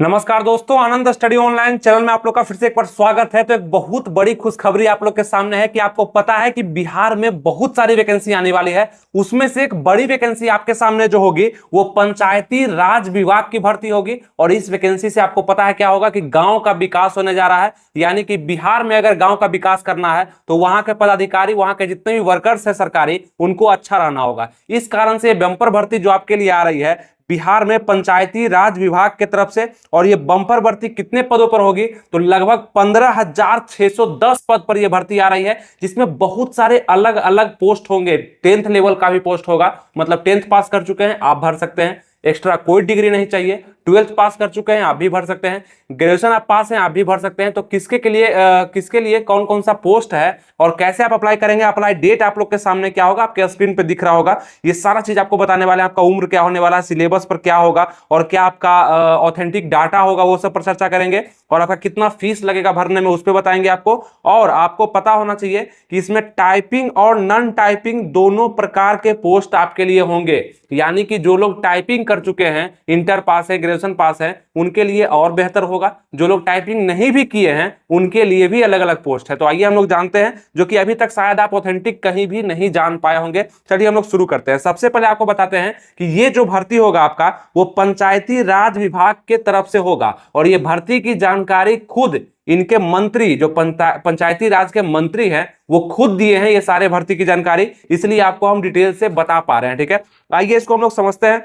नमस्कार दोस्तों, आनंद study online channel में आप लोग का फिर से एक बार स्वागत है। तो एक बहुत बड़ी खुशखबरी आप लोग के सामने है कि आपको पता है कि बिहार में बहुत सारी वैकेंसी आने वाली है। उसमें से एक बड़ी वैकेंसी आपके सामने जो होगी वो पंचायती राज विभाग की भर्ती होगी। और इस वैकेंसी से आपको पता है क्या होगा कि गांव का विकास होने जा रहा है। यानी कि बिहार में अगर गांव का विकास करना है तो वहां के पदाधिकारी, वहां के जितने भी वर्कर्स है सरकारी, उनको अच्छा रहना होगा। इस कारण से बम्पर भर्ती जो आपके लिए आ रही है बिहार में पंचायती राज विभाग की तरफ से। और ये बम्पर भर्ती कितने पदों पर होगी तो लगभग 15,610 पद पर यह भर्ती आ रही है, जिसमें बहुत सारे अलग अलग पोस्ट होंगे। 10th लेवल का भी पोस्ट होगा, मतलब 10th पास कर चुके हैं आप भर सकते हैं, एक्स्ट्रा कोई डिग्री नहीं चाहिए। 12th पास कर चुके हैं आप भी भर सकते हैं, ग्रेजुएशन आप पास हैं आप भी भर सकते हैं। तो किसके लिए कौन कौन सा पोस्ट है और कैसे आप अप्लाई करेंगे, अप्लाई डेट आप लोग के सामने क्या होगा, आपके स्क्रीन पे दिख रहा होगा। ये सारा चीज आपको बताने वाले हैं। आपका उम्र क्या होने वाला है, सिलेबस पर क्या होगा और क्या आपका ऑथेंटिक डाटा होगा, वो सब पर चर्चा करेंगे। और आपका कितना फीस लगेगा भरने में, उस पर बताएंगे आपको। और आपको पता होना चाहिए कि इसमें टाइपिंग और नॉन टाइपिंग दोनों प्रकार के पोस्ट आपके लिए होंगे। यानी कि जो लोग टाइपिंग कर चुके हैं, इंटर पास है, ग्रेजुएशन पास है, उनके लिए और बेहतर होगा। जो लोग टाइपिंग नहीं भी किए हैं उनके लिए भी अलग अलग पोस्ट है। तो आइए हम लोग जानते हैं, जो कि अभी तक शायद आप ऑथेंटिक कहीं भी नहीं जान पाए होंगे। चलिए हम लोग शुरू करते हैं। सबसे पहले आपको बताते हैं कि ये जो भर्ती होगा आपका वो पंचायती राज विभाग के तरफ से होगा। और ये भर्ती की जानकारी खुद इनके मंत्री, जो पंचायती राज के मंत्री हैं, वो खुद दिए हैं ये सारे भर्ती की जानकारी, इसलिए आपको हम डिटेल से बता पा रहे हैं। ठीक है, आइए इसको हम लोग समझते हैं।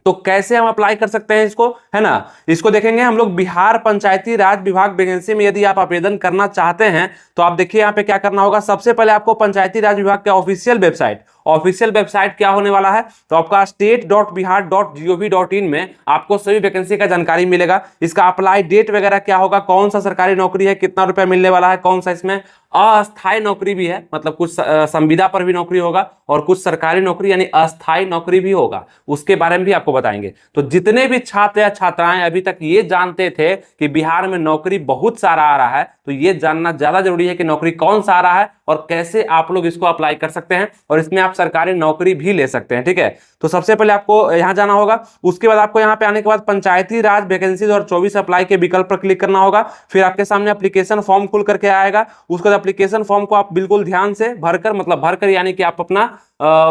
तो कैसे हम अप्लाई कर सकते हैं इसको, है ना। इसको देखेंगे हम लोग। बिहार पंचायती राज विभाग वैकेंसी में यदि आप आवेदन करना चाहते हैं तो आप देखिए यहाँ पे क्या करना होगा। सबसे पहले आपको पंचायती राज विभाग के ऑफिशियल वेबसाइट क्या होने वाला है तो आपका state.bihar.gov.in में आपको सभी वैकेंसी का जानकारी मिलेगा। इसका अप्लाई डेट वगैरह क्या होगा, कौन सा सरकारी नौकरी है, कितना रुपया मिलने वाला है, कौन सा इसमें अस्थायी नौकरी भी है, मतलब कुछ संविदा पर भी नौकरी होगा और कुछ सरकारी नौकरी यानी अस्थायी नौकरी भी होगा, उसके बारे में भी आपको बताएंगे। तो जितने भी छात्र या छात्राएं अभी तक ये जानते थे कि बिहार में नौकरी बहुत सारा आ रहा है, तो ये जानना ज्यादा जरूरी है कि नौकरी कौन सा आ रहा है और कैसे आप लोग इसको अप्लाई कर सकते हैं और इसमें आप सरकारी नौकरी भी ले सकते हैं। ठीक है, तो सबसे पहले आपको यहां जाना होगा। उसके बाद आपको यहां पे आने के बाद पंचायती राज वैकेंसी 2024 अप्लाई के विकल्प पर क्लिक करना होगा। फिर आपके सामने एप्लीकेशन फॉर्म खुल करके आएगा। उसके बाद एप्लीकेशन फॉर्म को आप बिल्कुल ध्यान से भरकर यानी कि आप अपना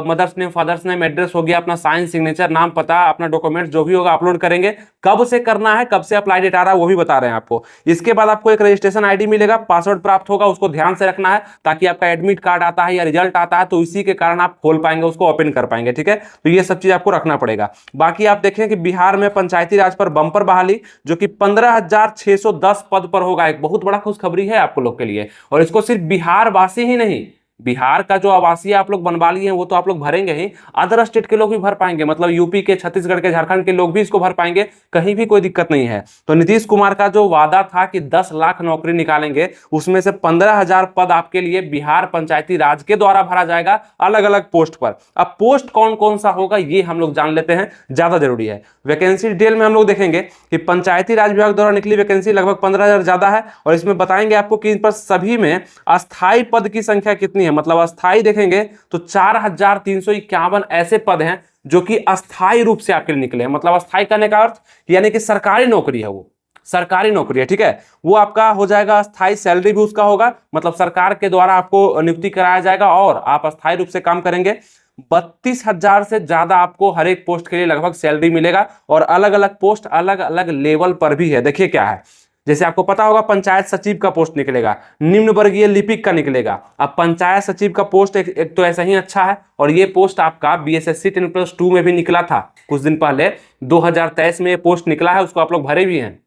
mother's name, father's name, address हो गया, अपना साइन, सिग्नेचर, नाम, पता, अपना डॉक्यूमेंट जो भी होगा अपलोड करेंगे। कब से करना है, कब से अप्लाई डेट आ रहा है वो भी बता रहे हैं आपको। इसके बाद आपको एक रजिस्ट्रेशन आईडी मिलेगा, पासवर्ड प्राप्त होगा, उसको ध्यान से रखना है ताकि आपका एडमिट कार्ड आता है या रिजल्ट आता है तो इसी के कारण आप खोल पाएंगे, उसको ओपन कर पाएंगे। ठीक है, तो ये सब चीज आपको रखना पड़ेगा। बाकी आप देखें कि बिहार में पंचायती राज पर बंपर बहाली जो कि 15,610 पद पर होगा, एक बहुत बड़ा खुशखबरी है आप लोग के लिए। और इसको सिर्फ बिहार वासी ही नहीं, बिहार का जो आवासीय आप लोग बनवा लिए हैं वो तो आप लोग भरेंगे ही, अदर स्टेट के लोग भी भर पाएंगे, मतलब यूपी के, छत्तीसगढ़ के, झारखंड के लोग भी इसको भर पाएंगे, कहीं भी कोई दिक्कत नहीं है। तो नीतीश कुमार का जो वादा था कि 10 लाख नौकरी निकालेंगे, उसमें से 15,000 पद आपके लिए बिहार पंचायती राज के द्वारा भरा जाएगा अलग अलग पोस्ट पर। अब पोस्ट कौन कौन सा होगा ये हम लोग जान लेते हैं, ज्यादा जरूरी है। वैकेंसी डिटेल में हम लोग देखेंगे कि पंचायती राज विभाग द्वारा निकली वैकेंसी लगभग 15,000 ज्यादा है। और इसमें बताएंगे आपको कि इन पर सभी में अस्थायी पद की संख्या कितनी है, मतलब अस्थाई देखेंगे तो 4,351 ऐसे पद हैं जो कि अस्थाई रूप से आपके लिए निकले हैं। मतलब अस्थाई करने का अर्थ यानी कि सरकारी नौकरी है, वो सरकारी नौकरी है। ठीक है, वो आपका हो जाएगा अस्थाई, सैलरी भी उसका होगा, मतलब सरकार के द्वारा आपको नियुक्ति कराया जाएगा और आप अस्थाई रूप से काम करेंगे। 32,000 से ज्यादा आपको हर एक पोस्ट के लिए लगभग सैलरी मिलेगा। और अलग अलग पोस्ट अलग अलग लेवल पर भी है। देखिए क्या है, जैसे आपको पता होगा पंचायत सचिव का पोस्ट निकलेगा, निम्न वर्गीय लिपिक का निकलेगा। अब पंचायत सचिव का पोस्ट एक तो ऐसा ही अच्छा है, और ये पोस्ट आपका बीएसएससी 10+2 में भी निकला था कुछ दिन पहले, 2023 में ये पोस्ट निकला है, उसको आप लोग भरे भी हैं,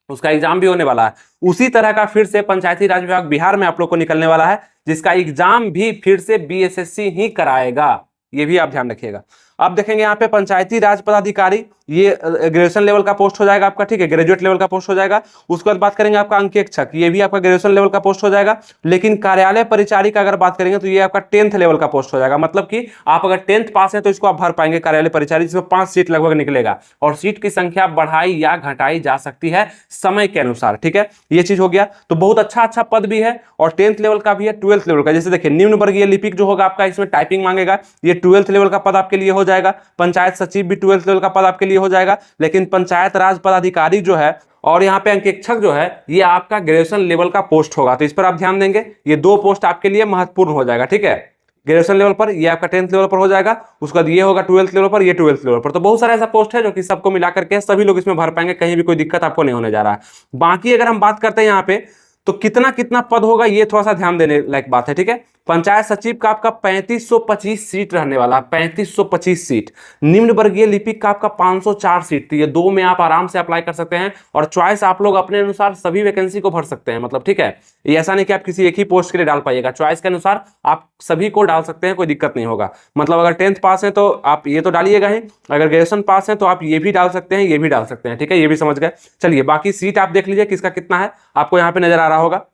उसका एग्जाम भी होने वाला है। उसी तरह का फिर से पंचायती राज विभाग बिहार में आप लोग को निकलने वाला है, जिसका एग्जाम भी फिर से बीएसएससी ही कराएगा, ये भी आप ध्यान रखिएगा। अब देखेंगे यहाँ पे पंचायती राज पदाधिकारी, ये ग्रेजुएशन लेवल का पोस्ट हो जाएगा आपका। ठीक है, ग्रेजुएट लेवल का पोस्ट हो जाएगा। उसके बाद बात करेंगे आपका अंकेक्षक, ये भी आपका ग्रेजुएशन लेवल का पोस्ट हो जाएगा। लेकिन कार्यालय परिचारी का अगर बात करेंगे तो ये आपका 10th लेवल का पोस्ट हो जाएगा। मतलब कि आप अगर 10th पास हैं तो इसको आप भर पाएंगे, कार्यालय परिचारी, जिसमें 5 सीट लगभग निकलेगा। और सीट की संख्या बढ़ाई या घटाई जा सकती है समय के अनुसार। ठीक है, ये चीज हो गया। तो बहुत अच्छा पद भी है और 10th लेवल का भी है, 12th लेवल का। जैसे देखिए निम्न वर्गीय लिपिक जो होगा आपका, इसमें टाइपिंग मांगेगा, ये 12th लेवल का पद आपके लिए हो जाएगा, पंचायत सचिव भी 12th लेवल का पद आपके लिए हो जाएगा। लेकिन पंचायत राज पदाधिकारी जो है और यहाँ पे अंकेक्षक जो है ये आपका ग्रेजुएशन लेवल का पोस्ट होगा, तो इस पर आप ध्यान देंगे। ये दो पोस्ट आपके लिए महत्वपूर्ण हो जाएगा, ठीक है। ग्रेजुएशन लेवल पर ये आपका 10th लेवल पर हो जाएगा, उसके बाद ये होगा 12th लेवल पर, ये 12th लेवल पर। तो बहुत सारा ऐसा पोस्ट है जो कि सबको मिलाकर के सभी लोग इसमें भर पाएंगे, कहीं भी कोई दिक्कत आपको नहीं होने जा रहा है। बाकी अगर हम बात करते हैं यहाँ पे तो कितना कितना पद होगा ये थोड़ा सा ध्यान देने लायक बात है, ठीक है। पंचायत सचिव का आपका 3525 सीट रहने वाला है, 3525 सीट। निम्न वर्गीय लिपिक का आपका 504 सीट थी। ये दो में आप आराम से अप्लाई कर सकते हैं और चॉइस आप लोग अपने अनुसार सभी वैकेंसी को भर सकते हैं, मतलब ठीक है। ये ऐसा नहीं कि आप किसी एक ही पोस्ट के लिए डाल पाइएगा, चॉइस के अनुसार आप सभी को डाल सकते हैं, कोई दिक्कत नहीं होगा। मतलब अगर 10th पास है तो आप ये तो डालिएगा ही, अगर ग्रेजुएशन पास है तो आप ये भी डाल सकते हैं, ये भी डाल सकते हैं, ठीक है। ये भी समझ गए। चलिए बाकी सीट आप देख लीजिए किसका कितना है, आपको यहाँ पे नजर आ रहा होगा,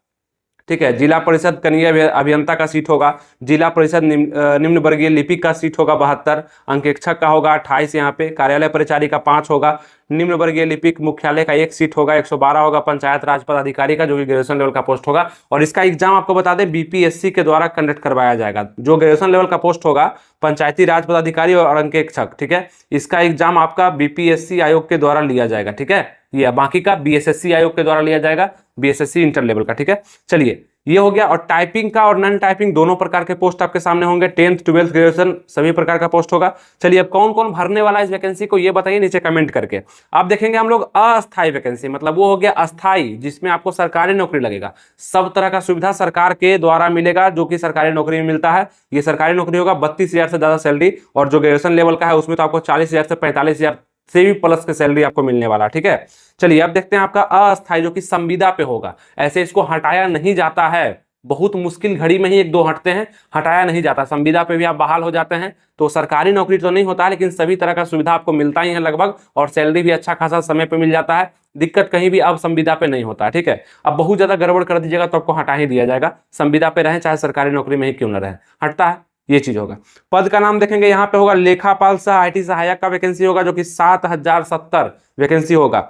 ठीक है। जिला परिषद कनीय अभियंता का सीट होगा, जिला परिषद निम्न वर्गीय लिपिक का सीट होगा 72, अंकेक्षक का होगा 28, यहाँ पे कार्यालय परिचारी का 5 होगा, निम्न वर्गीय लिपिक मुख्यालय का 1 सीट होगा, 112 होगा, पंचायत राज पदाधिकारी का जो कि ग्रेजुएशन लेवल का पोस्ट होगा। और इसका एग्जाम आपको बता दें बीपीएससी के द्वारा कंडक्ट करवाया जाएगा। जो ग्रेजुएशन लेवल का पोस्ट होगा पंचायती राज पदाधिकारी और अंकेक्षक, ठीक है, इसका एग्जाम आपका बीपीएससी आयोग के द्वारा लिया जाएगा, ठीक है। ये बाकी का बीएसएससी आयोग के द्वारा लिया जाएगा, बीएसएससी इंटर लेवल का, ठीक है। चलिए ये हो गया। और टाइपिंग का और नॉन टाइपिंग दोनों प्रकार के पोस्ट आपके सामने होंगे, 10th 12th ग्रेजुएशन सभी प्रकार का पोस्ट होगा। चलिए अब कौन कौन भरने वाला है इस वैकेंसी को ये बताइए नीचे कमेंट करके। आप देखेंगे हम लोग अस्थायी वैकेंसी, मतलब वो हो गया अस्थायी, जिसमें आपको सरकारी नौकरी लगेगा, सब तरह का सुविधा सरकार के द्वारा मिलेगा जो कि सरकारी नौकरी में मिलता है। ये सरकारी नौकरी होगा, 32,000 से ज्यादा सैलरी, और जो ग्रेजुएशन लेवल का है उसमें तो आपको 40,000 से 45,000 से भी प्लस की सैलरी आपको मिलने वाला, ठीक है। चलिए अब देखते हैं आपका अस्थायी जो कि संविदा पे होगा। ऐसे इसको हटाया नहीं जाता है, बहुत मुश्किल घड़ी में ही 1-2 हटते हैं, हटाया नहीं जाता। संविदा पे भी आप बहाल हो जाते हैं, तो सरकारी नौकरी तो नहीं होता है लेकिन सभी तरह का सुविधा आपको मिलता ही है लगभग, और सैलरी भी अच्छा खासा समय पे मिल जाता है। दिक्कत कहीं भी अब संविदा पे नहीं होता है, ठीक है। अब बहुत ज्यादा गड़बड़ कर दीजिएगा तो आपको हटा ही दिया जाएगा, संविदा पे रहें चाहे सरकारी नौकरी में ही क्यों न रहे, हटता है, ये चीज होगा। पद का नाम देखेंगे यहाँ पे होगा लेखापाल सह आईटी सहायक का वैकेंसी होगा जो कि 7070 वैकेंसी होगा।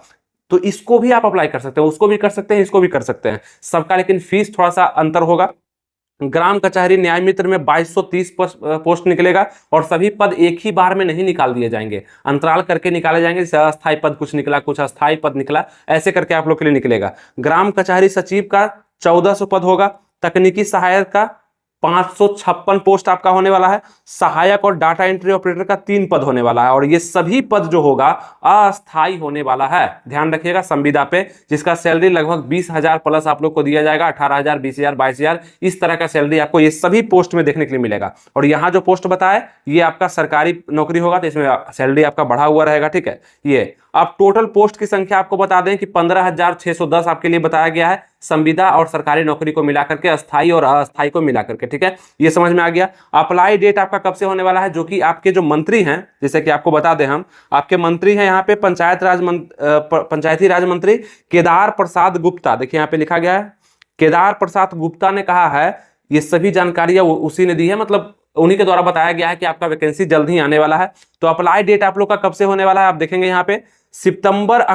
तो इसको भी आप अप्लाई कर सकते हैं, उसको भी कर सकते हैं, इसको भी कर सकते हैं सबका, लेकिन फीस थोड़ा सा अंतर होगा। ग्राम कचहरी न्याय मित्र में 2230 पोस्ट निकलेगा, और सभी पद एक ही बार में नहीं निकाल दिए जाएंगे, अंतराल करके निकाले जाएंगे। जैसे अस्थायी पद कुछ निकला, कुछ अस्थायी पद निकला, ऐसे करके आप लोग के लिए निकलेगा। ग्राम कचहरी सचिव का 1400 पद होगा, तकनीकी सहायक का 556 पोस्ट आपका होने वाला है, सहायक और डाटा एंट्री ऑपरेटर का 3 पद होने वाला है, और ये सभी पद जो होगा अस्थायी होने वाला है। ध्यान रखिएगा संविदा पे, जिसका सैलरी लगभग 20,000 प्लस आप लोग को दिया जाएगा, 18,000, 20,000, 22,000 इस तरह का सैलरी आपको ये सभी पोस्ट में देखने के लिए मिलेगा। और यहाँ जो पोस्ट बताया ये आपका सरकारी नौकरी होगा, तो इसमें सैलरी आपका बढ़ा हुआ रहेगा, ठीक है। ये अब टोटल पोस्ट की संख्या आपको बता दें कि 15,610 आपके लिए बताया गया है, संविदा और सरकारी नौकरी को मिलाकर के, अस्थाई और अस्थाई को मिलाकर के, ठीक है। ये समझ में आ गया। अप्लाई डेट आपका कब से होने वाला है, जो कि आपके जो मंत्री हैं, जैसे कि आपको बता दें हम, आपके मंत्री हैं यहाँ पे पंचायती राज मंत्री केदार प्रसाद गुप्ता। देखिए यहाँ पे लिखा गया है केदार प्रसाद गुप्ता ने कहा है, ये सभी जानकारियां उसी ने दी है, मतलब उन्हीं के द्वारा बताया गया है कि आपका वैकेंसी जल्द ही आने वाला है। तो अप्लाई डेट आप लोग का कब से होने वाला है, आप देखेंगे यहाँ पे सितंबर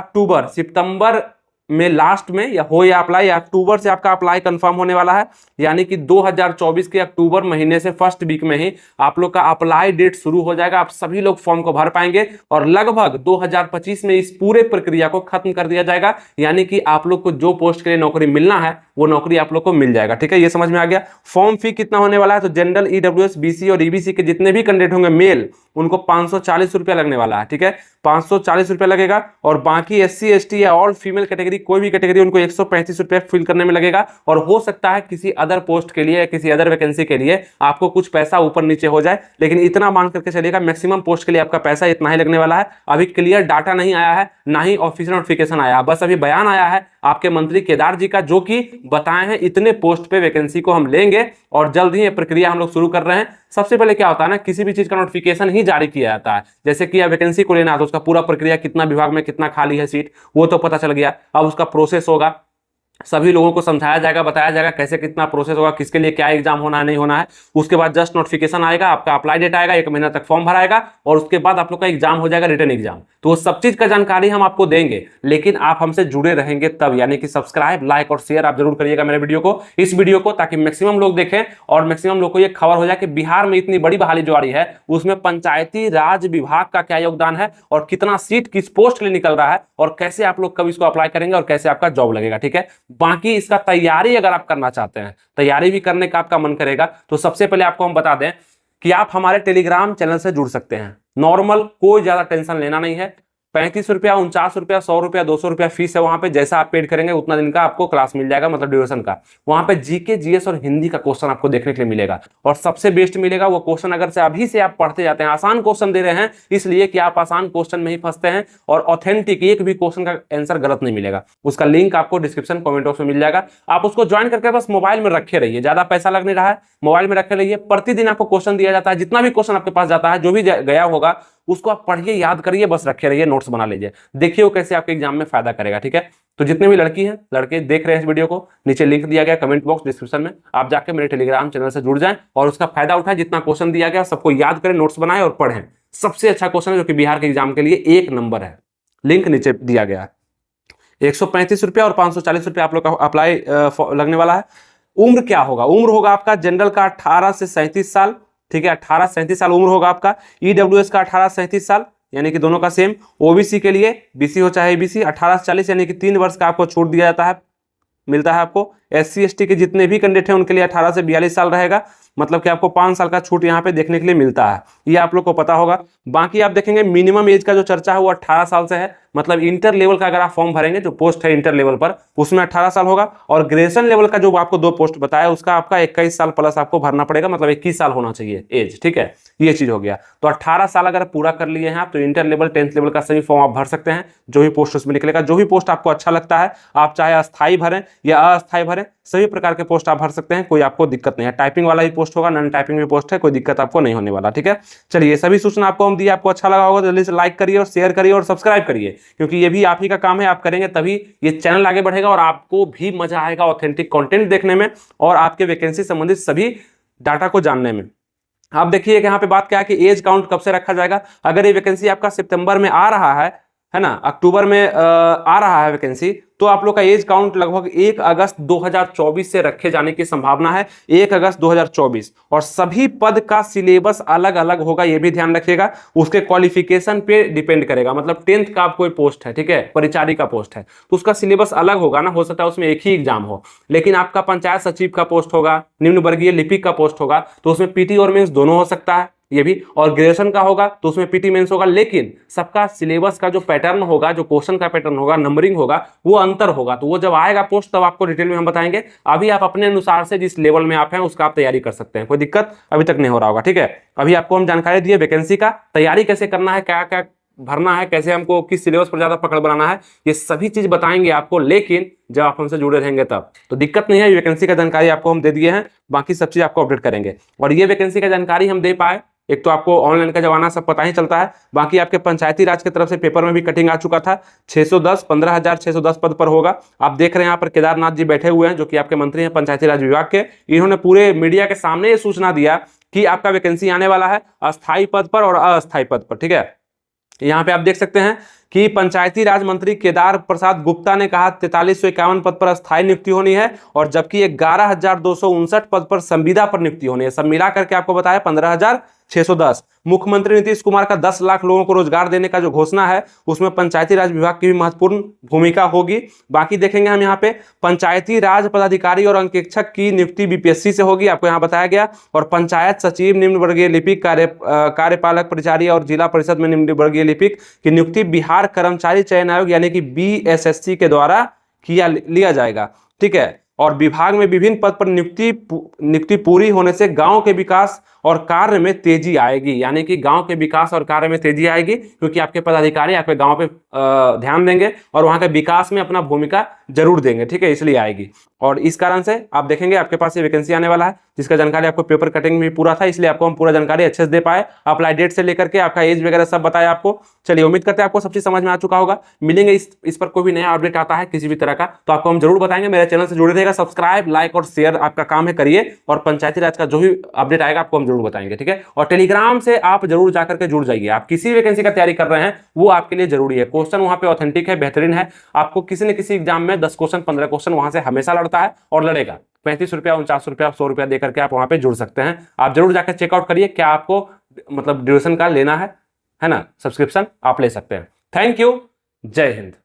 में लास्ट में या अप्लाई, या अक्टूबर से आपका अप्लाई कंफर्म होने वाला है। यानी कि 2024 के अक्टूबर महीने से फर्स्ट वीक में ही आप लोग का अप्लाई डेट शुरू हो जाएगा, आप सभी लोग फॉर्म को भर पाएंगे, और लगभग 2025 में इस पूरे प्रक्रिया को खत्म कर दिया जाएगा। यानी कि आप लोग को जो पोस्ट के लिए नौकरी मिलना है वो नौकरी आप लोग को मिल जाएगा, ठीक है। ये समझ में आ गया। फॉर्म फी कितना होने वाला है, तो जनरल, ईडब्ल्यूएस, बीसी और ईबीसी के जितने भी कैंडिडेट होंगे मेल, उनको 540 रुपया लगने वाला है, ठीक है, 540 रुपया लगेगा। और बाकी एससी एसटी या ऑल फीमेल कैटेगरी, कोई भी कैटेगरी, उनको 135 रुपया फिल करने में लगेगा। और हो सकता है किसी अदर पोस्ट के लिए या किसी अदर वैकेंसी के लिए आपको कुछ पैसा ऊपर नीचे हो जाए, लेकिन इतना मान करके चलेगा मैक्सिमम पोस्ट के लिए आपका पैसा इतना ही लगने वाला है। अभी क्लियर डाटा नहीं आया है, ना ही ऑफिशियल नोटिफिकेशन आया है, बस अभी बयान आया है आपके मंत्री केदार जी का, जो कि बताए हैं इतने पोस्ट पे वैकेंसी को हम लेंगे और जल्द ही ये प्रक्रिया हम लोग शुरू कर रहे हैं। सबसे पहले क्या होता है ना, किसी भी चीज का नोटिफिकेशन ही जारी किया जाता है, जैसे कि वैकेंसी को लेना है तो उसका पूरा प्रक्रिया, कितना विभाग में कितना खाली है सीट, वो तो पता चल गया। अब उसका प्रोसेस होगा, सभी लोगों को समझाया जाएगा, बताया जाएगा कैसे कितना प्रोसेस होगा, किसके लिए क्या एग्जाम होना है नहीं होना है। उसके बाद जस्ट नोटिफिकेशन आएगा, आपका अप्लाई डेट आएगा, 1 महीना तक फॉर्म भराएगा और उसके बाद आप लोग का एग्जाम हो जाएगा, रिटन एग्जाम। तो वो सब चीज का जानकारी हम आपको देंगे, लेकिन आप हमसे जुड़े रहेंगे तब, यानी कि सब्सक्राइब, लाइक और शेयर आप जरूर करिएगा मेरे वीडियो को, इस वीडियो को, ताकि मैक्सिमम लोग देखें और मैक्सिमम लोग को ये खबर हो जाए कि बिहार में इतनी बड़ी बहाली जो आ रही है उसमें पंचायती राज विभाग का क्या योगदान है और कितना सीट किस पोस्ट के लिए निकल रहा है और कैसे आप लोग कब इसको अप्लाई करेंगे और कैसे आपका जॉब लगेगा। ठीक है, बाकी इसका तैयारी अगर आप करना चाहते हैं, तैयारी भी करने का आपका मन करेगा, तो सबसे पहले आपको हम बता दें कि आप हमारे टेलीग्राम चैनल से जुड़ सकते हैं। नॉर्मल, कोई ज्यादा टेंशन लेना नहीं है। 35 रुपया, 49 रुपया, 100 रुपया, 200 रुपया फीस है वहां पे। जैसा आप पेड करेंगे उतना दिन का आपको क्लास मिल जाएगा, मतलब ड्यूरेशन का। वहां पे जीके, जीएस और हिंदी का क्वेश्चन आपको देखने के लिए मिलेगा और सबसे बेस्ट मिलेगा वो क्वेश्चन अगर से अभी से आप पढ़ते जाते हैं। आसान क्वेश्चन दे रहे हैं इसलिए कि आप आसान क्वेश्चन में ही फंसते हैं और ऑथेंटिक एक भी क्वेश्चन का आंसर गलत नहीं मिलेगा। उसका लिंक आपको डिस्क्रिप्शन कमेंट बॉक्स में मिल जाएगा। आप उसको ज्वाइन करके बस मोबाइल में रखे रहिए, ज्यादा पैसा लग नहीं रहा है, मोबाइल में रखे रहिए। प्रतिदिन आपको क्वेश्चन दिया जाता है, जितना भी क्वेश्चन आपके पास जाता है, जो भी गया होगा उसको आप पढ़िए, याद करिए, बस रखे रहिए, नोट्स बना लीजिए, देखिए वो कैसे आपके एग्जाम में फायदा करेगा। ठीक है, तो जितने भी लड़की हैं लड़के देख रहे हैं इस वीडियो को, नीचे लिंक दिया गया कमेंट बॉक्स डिस्क्रिप्शन में, आप जाके मेरे टेलीग्राम चैनल से जुड़ जाएं और उसका फायदा उठाएं। जितना क्वेश्चन दिया गया सबको याद करें, नोट्स बनाएं और पढ़ें। सबसे अच्छा क्वेश्चन है जो कि बिहार के एग्जाम के लिए 1 नंबर है, लिंक नीचे दिया गया है। 135 रुपया और 540 रुपया आप लोग का अप्लाई लगने वाला है। उम्र क्या होगा? उम्र होगा आपका जनरल का 18 से 37 साल। ठीक है, 18 से 37 साल उम्र होगा आपका। ईडब्ल्यूएस का 18 से 37 साल, यानी कि दोनों का सेम। ओबीसी के लिए, बीसी हो चाहे एबीसी, 18 से 40 यानी कि 3 वर्ष का आपको छूट दिया जाता है, मिलता है आपको। एससी एसटी के जितने भी कैंडिडेट हैं उनके लिए 18 से 42 साल रहेगा, मतलब कि आपको 5 साल का छूट यहाँ पे देखने के लिए मिलता है, ये आप लोग को पता होगा। बाकी आप देखेंगे मिनिमम एज का जो चर्चा है वो 18 साल से है, मतलब इंटर लेवल का अगर आप फॉर्म भरेंगे, जो पोस्ट है इंटर लेवल पर, उसमें 18 साल होगा। और ग्रेजुएशन लेवल का जो आपको 2 पोस्ट बताया उसका आपका 21 साल प्लस आपको भरना पड़ेगा, मतलब 21 साल होना चाहिए एज। ठीक है, ये चीज हो गया। तो 18 साल अगर पूरा कर लिए हैं आप तो इंटर लेवल, 10th लेवल का सभी फॉर्म आप भर सकते हैं, जो भी पोस्ट उसमें निकलेगा। जो भी पोस्ट आपको अच्छा लगता है, आप चाहे अस्थायी भरें या अस्थायी भरें, सभी प्रकार के पोस्ट आप भर सकते हैं, कोई आपको दिक्कत नहीं है। टाइपिंग वाला ही पोस्ट होगा, नॉन टाइपिंग भी पोस्ट है, कोई दिक्कत आपको नहीं होने वाला। ठीक है, चलिए, सभी सूचना आपको हम दिए, आपको अच्छा लगा होगा तो जल्दी से लाइक करिए और शेयर करिए और सब्सक्राइब करिए, क्योंकि ये भी आप ही का काम है। आप करेंगे तभी ये चैनल आगे बढ़ेगा और आपको भी मजा आएगा ऑथेंटिक कंटेंट देखने में और आपके वैकेंसी संबंधित सभी डाटा को जानने में। आप देखिए कि यहाँ पे बात क्या है कि एज काउंट कब से रखा जाएगा। अगर ये वैकेंसी आपका सितंबर में आ रहा है ना, अक्टूबर में आ रहा है वैकेंसी, तो आप लोग का एज काउंट लगभग 1 अगस्त 2024 से रखे जाने की संभावना है, 1 अगस्त 2024। और सभी पद का सिलेबस अलग अलग होगा, ये भी ध्यान रखिएगा। उसके क्वालिफिकेशन पे डिपेंड करेगा, मतलब 10th का आप कोई पोस्ट है, ठीक है, परिचारी का पोस्ट है, तो उसका सिलेबस अलग होगा ना, हो सकता है उसमें एक ही एग्जाम हो। लेकिन आपका पंचायत सचिव का पोस्ट होगा, निम्न वर्गीय लिपिक का पोस्ट होगा, तो उसमें पीटी और मेंस दोनों हो सकता है ये भी। और ग्रेजुएशन का होगा तो उसमें पीटी मेंस होगा, लेकिन सबका सिलेबस का जो पैटर्न होगा, जो क्वेश्चन का पैटर्न होगा, नंबरिंग होगा, वो अंतर होगा। तो वो जब आएगा पोस्ट तब आपको डिटेल में हम बताएंगे। अभी आप अपने अनुसार से जिस लेवल में आप हैं उसका आप तैयारी कर सकते हैं, कोई दिक्कत अभी तक नहीं हो रहा होगा। ठीक है, अभी आपको हम जानकारी दिए वैकेंसी का, तैयारी कैसे करना है, क्या क्या भरना है, कैसे हमको किस सिलेबस पर ज्यादा पकड़ बनाना है, ये सभी चीज बताएंगे आपको, लेकिन जब आप हमसे जुड़े रहेंगे तब। तो दिक्कत नहीं है, वैकेंसी का जानकारी आपको हम दे दिए हैं, बाकी सब चीज आपको अपडेट करेंगे। और ये वैकेंसी का जानकारी हम दे पाए, एक तो आपको ऑनलाइन का जमाना सब पता ही चलता है, बाकी आपके पंचायती राज की तरफ से पेपर में भी कटिंग आ चुका था। 610 15,610 पद पर होगा। आप देख रहे हैं यहाँ पर केदारनाथ जी बैठे हुए हैं, जो कि आपके मंत्री हैं पंचायती राज विभाग के। इन्होंने पूरे मीडिया के सामने ये सूचना दिया कि आपका वैकेंसी आने वाला है अस्थायी पद पर और अस्थायी पद पर। ठीक है, यहाँ पे आप देख सकते हैं कि पंचायती राज मंत्री केदार प्रसाद गुप्ता ने कहा 4351 पद पर अस्थायी नियुक्ति होनी है, और जबकि 11,259 पद पर संविदा पर नियुक्ति होनी है। सब मिला करके आपको बताया 15,610। मुख्यमंत्री नीतीश कुमार का 10 लाख लोगों को रोजगार देने का जो घोषणा है उसमें पंचायती राज विभाग की भी महत्वपूर्ण भूमिका होगी। बाकी देखेंगे हम यहाँ पे पंचायती राज पदाधिकारी और अंकेक्षक की नियुक्ति बीपीएससी से होगी, आपको यहाँ बताया गया। और पंचायत सचिव, निम्न वर्गीय लिपिक, कार्यपालक परिचारी और जिला परिषद में निम्न वर्गीय लिपिक की नियुक्ति बिहार कर्मचारी चयन आयोग यानी कि बीएसएससी के द्वारा लिया जाएगा। ठीक है, और विभाग में विभिन्न पद पर नियुक्ति पूरी होने से गांव के विकास और कार्य में तेजी आएगी, यानी कि गांव के विकास और कार्य में तेजी आएगी, क्योंकि आपके पदाधिकारी आपके गांव पे ध्यान देंगे और वहां के विकास में अपना भूमिका जरूर देंगे। ठीक है, इसलिए आएगी। और इस कारण से आप देखेंगे आपके पास ये वैकेंसी आने वाला है, जिसका जानकारी आपको पेपर कटिंग में पूरा था, इसलिए आपको हम पूरा जानकारी अच्छे से दे पाए। अप्लाई डेट से लेकर के आपका एज वगैरह सब बताया आपको। चलिए, उम्मीद करते हैं आपको सब चीज समझ में आ चुका होगा। मिलेंगे इस पर कोई भी नया अपडेट आता है किसी भी तरह का तो आपको हम जरूर बताएंगे। मेरे चैनल से जुड़े रहेगा, सब्सक्राइब, लाइक और शेयर आपका काम है, करिए। और पंचायती राज का जो भी अपडेट आएगा आपको हम जरूर बताएंगे, ठीक है। और टेलीग्राम से आप जरूर जाकर के जुड़ जाइए। आप किसी वैकेंसी का तैयारी कर रहे हैं वो आपके लिए जरूरी है। क्वेश्चन वहां पे ऑथेंटिक है, बेहतरीन है। आपको किसी न किसी एग्जाम में 10 क्वेश्चन 15 क्वेश्चन वहां से हमेशा लड़ता है और लड़ेगा। 35 रुपया, 49 रुपया, 100 रुपया देकर के आप वहां पे जुड़ सकते हैं। आप जरूर जाकर चेकआउट करिए, क्या आपको मतलब ड्यूरेशन का लेना है ना, सब्सक्रिप्शन आप ले सकते हैं। थैंक यू, जय हिंद।